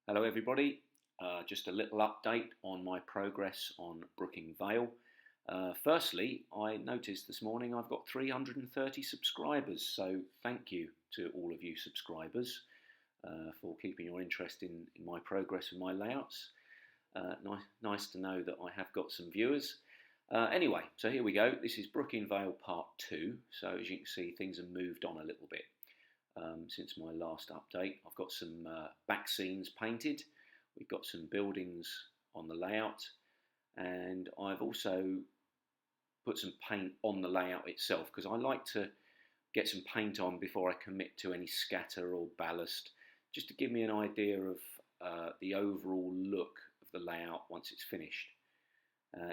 Hello everybody, just a little update on my progress on Brooking Vale. Firstly, I noticed this morning I've got 330 subscribers, so thank you to all of you subscribers for keeping your interest in my progress and my layouts. Nice to know that I have got some viewers. Anyway, so here we go. This is Brooking Vale Part 2, so as you can see things have moved on a little bit. Since my last update, I've got some back scenes painted, we've got some buildings on the layout, and I've also put some paint on the layout itself because I like to get some paint on before I commit to any scatter or ballast, just to give me an idea of the overall look of the layout once it's finished.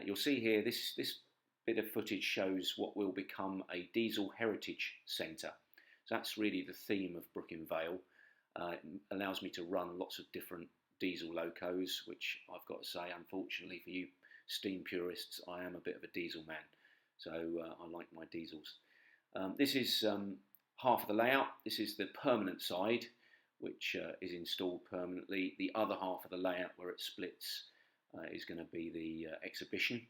You'll see here this bit of footage shows what will become a diesel heritage centre. So that's really the theme of Brooking Vale. It allows me to run lots of different diesel locos, which I've got to say, unfortunately for you steam purists, I am a bit of a diesel man. So I like my diesels. This is half of the layout. This is the permanent side, which is installed permanently. The other half of the layout where it splits is going to be the exhibition.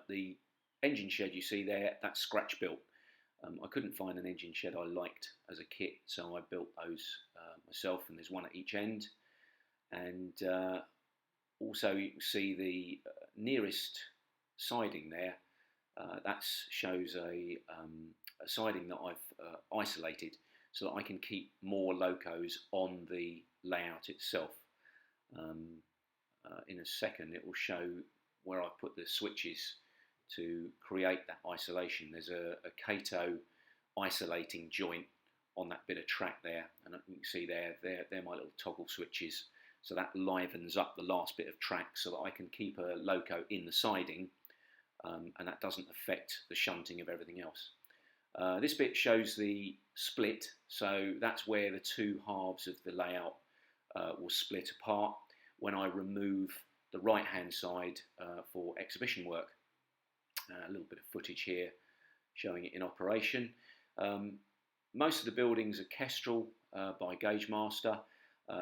The engine shed you see there, that's scratch built. I couldn't find an engine shed I liked as a kit, so I built those myself, and there's one at each end. And also you can see the nearest siding there. That shows a siding that I've isolated so that I can keep more locos on the layout itself. In a second it will show where I've put the switches to create that isolation. There's a Kato isolating joint on that bit of track there, and you can see they're my little toggle switches, so that livens up the last bit of track so that I can keep a loco in the siding, and that doesn't affect the shunting of everything else. This bit shows the split, so that's where the two halves of the layout will split apart when I remove the right hand side for exhibition work. A little bit of footage here showing it in operation. Most of the buildings are Kestrel by Gauge Master,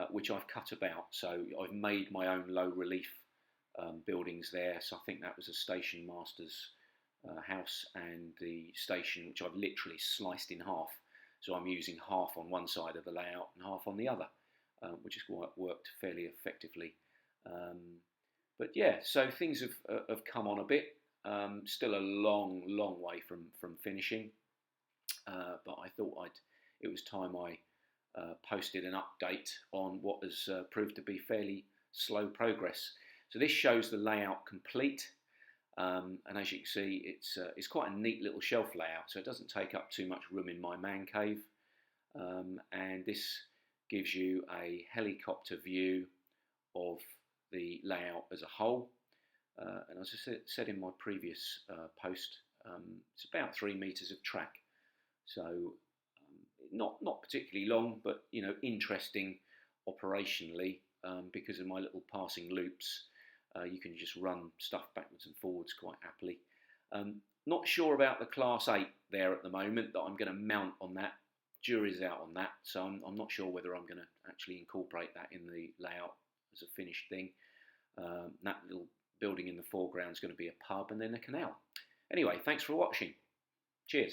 which I've cut about. So I've made my own low relief buildings there. So I think that was a station master's house, and the station which I've literally sliced in half. So I'm using half on one side of the layout and half on the other, which has worked fairly effectively. But yeah, so things have come on a bit. Still a long way from finishing, but I thought it was time I posted an update on what has proved to be fairly slow progress. So this shows the layout complete, and as you can see, it's quite a neat little shelf layout, so it doesn't take up too much room in my man cave, and this gives you a helicopter view of the layout as a whole. And as I said in my previous post, it's about 3 meters of track, so not particularly long, but interesting operationally, because of my little passing loops. You can just run stuff backwards and forwards quite happily. Not sure about the Class 8 there at the moment that I'm going to mount on that. Jury's out on that, so I'm not sure whether I'm going to actually incorporate that in the layout as a finished thing. That little building in the foreground is going to be a pub and then a canal. Anyway, thanks for watching. Cheers.